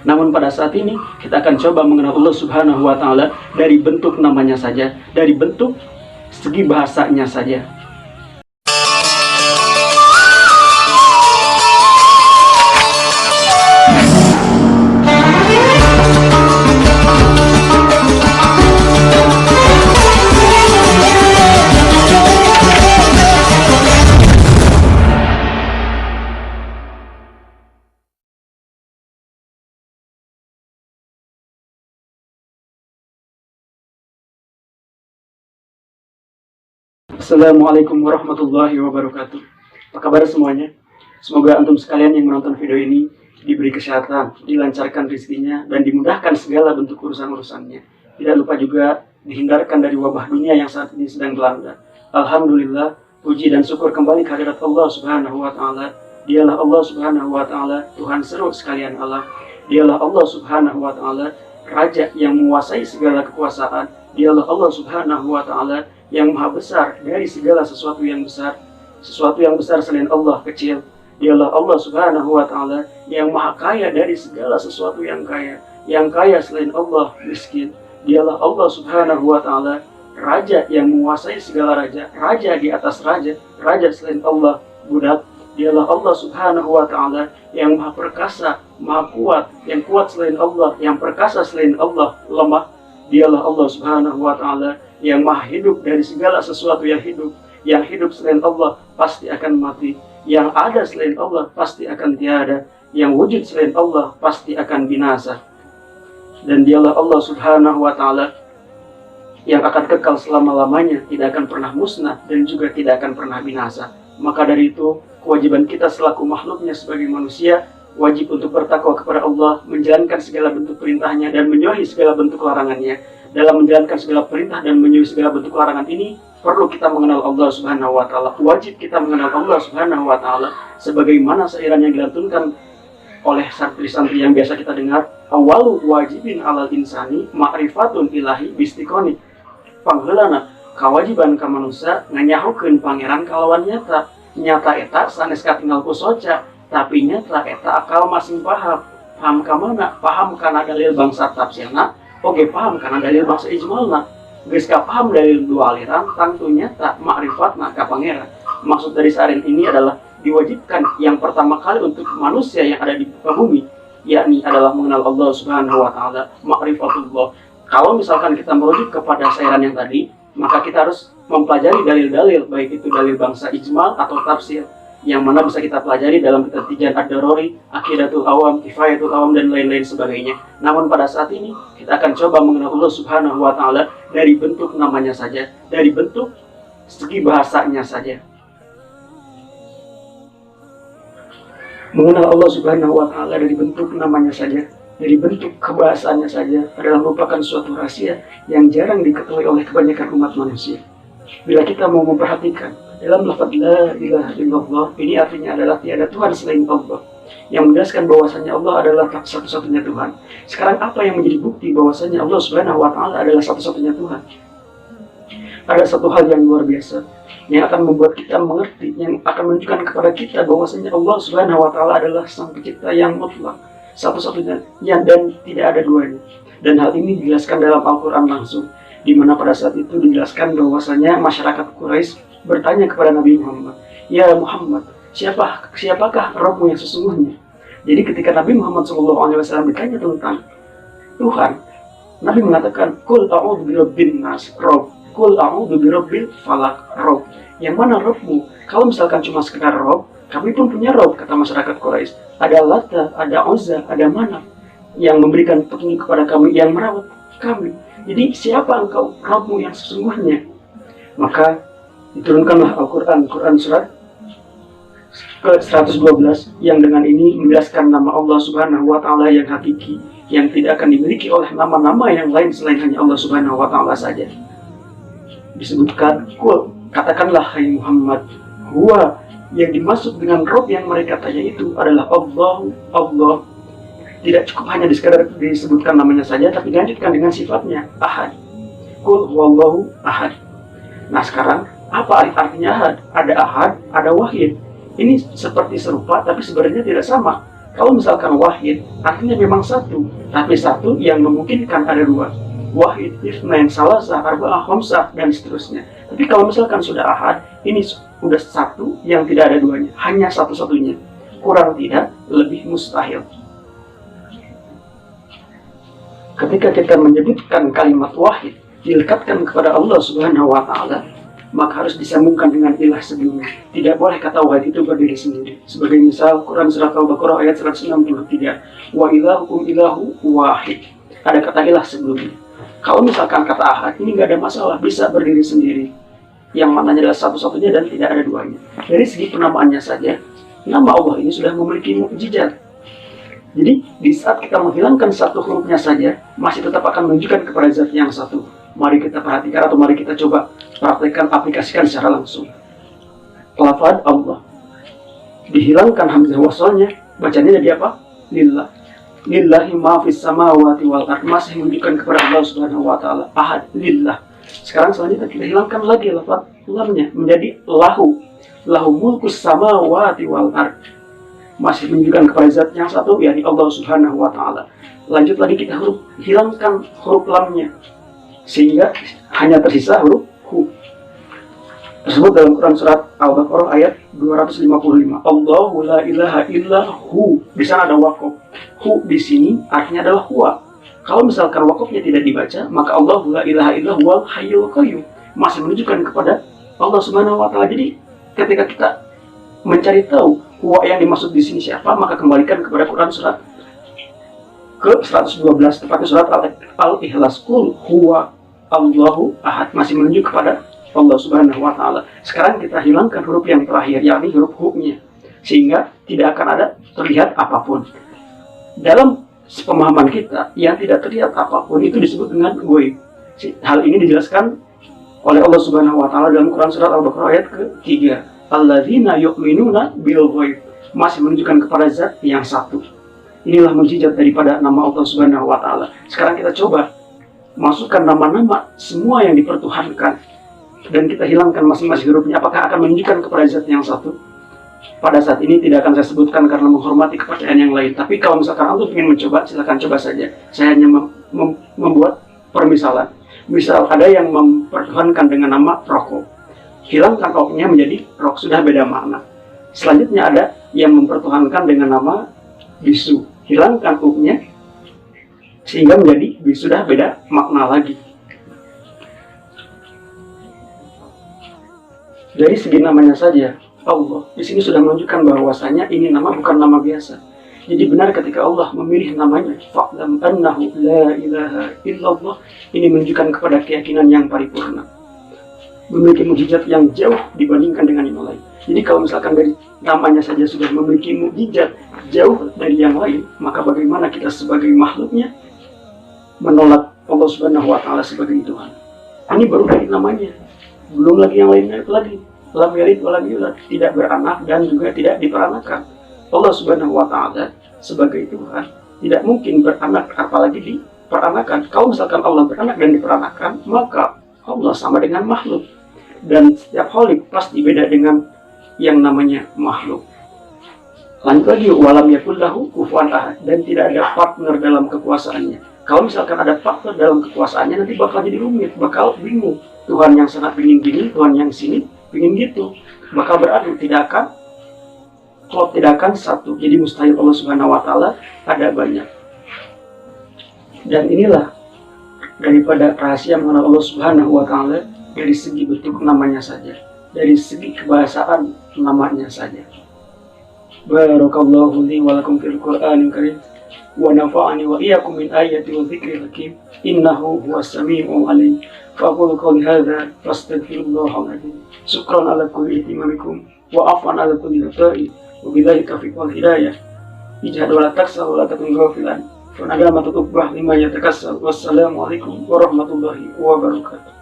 Namun pada saat ini kita akan coba mengenal Allah Subhanahu wa Ta'ala dari bentuk namanya saja, dari bentuk segi bahasanya saja. Assalamualaikum warahmatullahi wabarakatuh. Apa kabar semuanya? Semoga antum sekalian yang menonton video ini diberi kesehatan, dilancarkan rezekinya, dan dimudahkan segala bentuk urusan-urusannya. Tidak lupa juga dihindarkan dari wabah dunia yang saat ini sedang melanda. Alhamdulillah, puji dan syukur kembali kehadirat Allah Subhanahu wa Ta'ala. Dialah Allah Subhanahu wa Ta'ala, Tuhan seru sekalian Allah. Dialah Allah Subhanahu wa Ta'ala, Raja yang menguasai segala kekuasaan. Dialah Allah Subhanahu wa Ta'ala yang maha besar dari segala sesuatu yang besar. Sesuatu yang besar selain Allah kecil. Dialah Allah Subhanahu wa Ta'ala yang maha kaya dari segala sesuatu yang kaya. Yang kaya selain Allah miskin. Dialah Allah Subhanahu wa Ta'ala, Raja yang menguasai segala raja, raja di atas raja, raja selain Allah budak. Dialah Allah Subhanahu wa Ta'ala yang maha perkasa, maha kuat, yang kuat selain Allah, yang perkasa selain Allah lemah. Dialah Allah Subhanahu wa Ta'ala yang maha hidup dari segala sesuatu yang hidup. Yang hidup selain Allah pasti akan mati. Yang ada selain Allah pasti akan tiada. Yang wujud selain Allah pasti akan binasa. Dan dialah Allah Subhanahu wa Ta'ala yang akan kekal selama-lamanya, tidak akan pernah musnah dan juga tidak akan pernah binasa. Maka dari itu, kewajiban kita selaku makhluknya sebagai manusia wajib untuk bertakwa kepada Allah, menjalankan segala bentuk perintahnya dan menjauhi segala bentuk larangannya. Dalam menjalankan segala perintah dan menjauhi segala bentuk larangan ini, perlu kita mengenal Allah Subhanahu wa Ta'ala. Wajib kita mengenal Allah Subhanahu wa Ta'ala sebagaimana sairan yang dilantunkan oleh santri-santri yang biasa kita dengar, awalu wajibin alal insani ma'rifatun ilahi bistikoni. Pangheulana kawajiban ka manusia nganyahukeun pangeran kalawan nyata. Nyata eta sanes katinggal ku soca, tapi nyata eta akal masing paham. Paham ka mana? Paham kana dalil bangsa tafsirna, oge paham kana dalil bangsa ijmalna. Geus ka paham dalil dua aliran, tangtu nyata ma'rifatna ka pangeran. Maksud dari sarin ini adalah diwajibkan yang pertama kali untuk manusia yang ada di bumi, yakni adalah mengenal Allah Subhanahu wa Ta'ala, ma'rifatullah. Kalau misalkan kita merujuk kepada sairan yang tadi, maka kita harus mempelajari dalil-dalil, baik itu dalil bangsa ijmal atau tafsir, yang mana bisa kita pelajari dalam kitab Tijan Ad-Daruri, Aqidatul Awam, Kifayatul Awam, dan lain-lain sebagainya. Namun pada saat ini, kita akan coba mengenal Allah Subhanahu wa Ta'ala dari bentuk namanya saja, dari bentuk segi bahasanya saja. Mengenal Allah Subhanahu wa Ta'ala dari bentuk namanya saja, dari bentuk kebahasaannya saja adalah merupakan suatu rahasia yang jarang diketahui oleh kebanyakan umat manusia. Bila kita mau memperhatikan dalam lafaz la ilaha illallah, ini artinya adalah tiada Tuhan selain Allah, yang menjelaskan bahwasanya Allah adalah satu-satunya Tuhan. Sekarang apa yang menjadi bukti bahwasanya Allah Subhanahu wa Ta'ala adalah satu-satunya Tuhan? Ada satu hal yang luar biasa yang akan membuat kita mengerti, yang akan menunjukkan kepada kita bahwasanya Allah Subhanahu wa Ta'ala adalah sang pencipta yang mutlak, satu-satunya yang dan tidak ada duanya. Dan hal ini dijelaskan dalam Al-Quran langsung, di mana pada saat itu dijelaskan bahwasanya masyarakat Quraisy bertanya kepada Nabi Muhammad, "Ya Muhammad, siapakah Rabbmu yang sesungguhnya?" Jadi ketika Nabi Muhammad SAW ditanya tentang Tuhan, Nabi mengatakan, "Qul a'udzu birabbin nas, Rabb. Qul a'udzu birabbil falaq, Rabb." Yang mana Rabbmu? Kalau misalkan cuma sekedar Rabb, kami pun punya Rabb, kata masyarakat Quraisy. Ada Lata, ada Uzza, ada Manat yang memberikan petunjuk kepada kami, yang merawat kami. Jadi siapa engkau Rabbmu yang sesungguhnya? Maka diturunkanlah Al-Quran, Quran surat ke-112, yang dengan ini menjelaskan nama Allah Subhanahu wa Ta'ala yang hakiki, yang tidak akan dimiliki oleh nama-nama yang lain selain hanya Allah Subhanahu wa Ta'ala saja. Disebutkan, "Qul, katakanlah hai Muhammad, huwa," yang dimaksud dengan Rabb yang mereka tanya itu adalah Allah. Tidak cukup hanya sekadar disebutkan namanya saja, tapi dilanjutkan dengan sifatnya, Ahad. Qul huwallahu ahad. Nah sekarang, apa artinya ahad? Ada ahad, ada wahid. Ini seperti serupa, tapi sebenarnya tidak sama. Kalau misalkan wahid, artinya memang satu, tapi satu yang memungkinkan ada dua. Wahid, itsnain, salasa, arba'ah, khamsah, dan seterusnya. Tapi kalau misalkan sudah ahad, ini sudah satu yang tidak ada duanya, hanya satu-satunya. Kurang tidak, lebih mustahil. Ketika kita menyebutkan kalimat wahid, dilekatkan kepada Allah Subhanahu wa Ta'ala, maka harus disambungkan dengan ilah sebelumnya. Tidak boleh kata wahid itu berdiri sendiri. Sebagai misal Quran surat Al-Baqarah ayat 163, wa ilahukum ilahu wahid. Ada kata ilah sebelumnya. Kalau misalkan kata ahad, ini nggak ada masalah, bisa berdiri sendiri. Yang maknanya adalah satu-satunya dan tidak ada duanya. Dari segi penamaannya saja, nama Allah ini sudah memiliki mukjizat. Jadi di saat kita menghilangkan satu hurufnya saja, masih tetap akan menunjukkan kepada zat yang satu. Mari kita perhatikan atau mari kita coba praktekkan, aplikasikan secara langsung. Lafaz Allah, dihilangkan hamzah wasalnya, bacanya jadi apa? Lillah. Lillahi ma fis samawati wal ardh, masih menunjukkan kepada Allah Subhanahu wa Ta'ala. Ahad, lillah. Sekarang selanjutnya kita hilangkan lagi lafaz lamnya menjadi lahu. Lahu mulkus samawati wal ardh, masih menunjukkan kepada zat yang satu, yakni Allah Subhanahu wa Ta'ala. Lanjut lagi kita hilangkan huruf lamnya, sehingga hanya tersisa huruf hu. Tersebut dalam Quran surat Al-Baqarah ayat 255. Allahu la ilaha illa hu. Di sana ada wakaf. Hu di sini artinya adalah huwa. Kalau misalkan wakafnya tidak dibaca, maka Allahu la ilaha illa huwal hayyul qayyum, masih menunjukkan kepada Allah Subhanahu wa Ta'ala. Jadi ketika kita mencari tahu huwa yang dimaksud di sini siapa, maka kembalikan kepada Quran surat ke-112, tepatnya surat Al-Ikhlas. Qul huwa Allahu ahad, masih menunjuk kepada Allah Subhanahu wa Ta'ala. Sekarang kita hilangkan huruf yang terakhir, yakni huruf hu-nya, sehingga tidak akan ada terlihat apapun. Dalam pemahaman kita, yang tidak terlihat apapun itu disebut dengan ghaib. Hal ini dijelaskan oleh Allah Subhanahu wa Ta'ala dalam Quran surat Al-Baqarah ayat ke-3. Alladzina yu'minuna bil ghaib, masih menunjukkan kepada zat yang satu. Inilah mukjizat daripada nama Allah Subhanahu wa Ta'ala. Sekarang kita coba masukkan nama-nama semua yang dipertuhankan dan kita hilangkan masing-masing hurufnya. Apakah akan menunjukkan kepada zat yang satu? Pada saat ini tidak akan saya sebutkan karena menghormati kepercayaan yang lain. Tapi kalau misalkan Anda ingin mencoba, silakan coba saja. Saya hanya membuat permisalan. Misal ada yang mempertuhankan dengan nama rokok, hilangkan roknya menjadi rok, sudah beda makna. Selanjutnya ada yang mempertuhankan dengan nama bisu, hilangkan uknya sehingga menjadi bisu, sudah beda makna lagi. Dari segi namanya saja, Allah di sini sudah menunjukkan bahwasanya ini nama bukan nama biasa. Jadi benar ketika Allah memilih namanya, fa'lam annahu la ilaha illallah, ini menunjukkan kepada keyakinan yang paripurna, memiliki mukjizat yang jauh dibandingkan dengan yang lain. Jadi kalau misalkan dari namanya saja sudah memiliki mukjizat jauh dari yang lain, maka bagaimana kita sebagai makhluknya menolak Allah Subhanahu wa Ta'ala sebagai Tuhan? Ini baru dari namanya, belum lagi yang lainnya lagi. Lam yalid wa lam yulad, tidak beranak dan juga tidak diperanakan. Allah Subhanahu wa Ta'ala sebagai Tuhan tidak mungkin beranak apalagi diperanakan. Kalau misalkan Allah beranak dan diperanakan, maka Allah sama dengan makhluk. Dan setiap khalik pasti beda dengan yang namanya makhluk. Lanjut lagi, walam yakul lahu kufuwan ahad, dan tidak ada partner dalam kekuasaannya. Kalau misalkan ada partner dalam kekuasaannya, nanti bakal jadi rumit, bakal bingung. Tuhan yang sangat pingin gini, Tuhan yang sini pingin gitu, bakal beradu, tidak akan klop, tidak akan satu. Jadi mustahil Allah Subhanahu wa Ta'ala ada banyak. Dan inilah daripada rahasia mengenal Allah Subhanahu wa Ta'ala dari segi bentuk namanya saja, dari segi kebahasaan namanya saja. Barakallahu li wa lakum fil Qur'anil Karim wa nafa'ani wa iyyakum min ayati wa dzikril hakim, innahu huwas samii'ul 'aliim. Faqulu qawli hadza fastaghfirullahal 'azim. Syukran ala kulli ihtimamikum wa afwan ala kulli khata'i wa billahi taufiq wal hidayah. Ijhad wa la taksal wa la takun ghafilan. Fa nadama tutubah lima yatakassal. Wassalamu alaikum warahmatullahi wabarakatuh.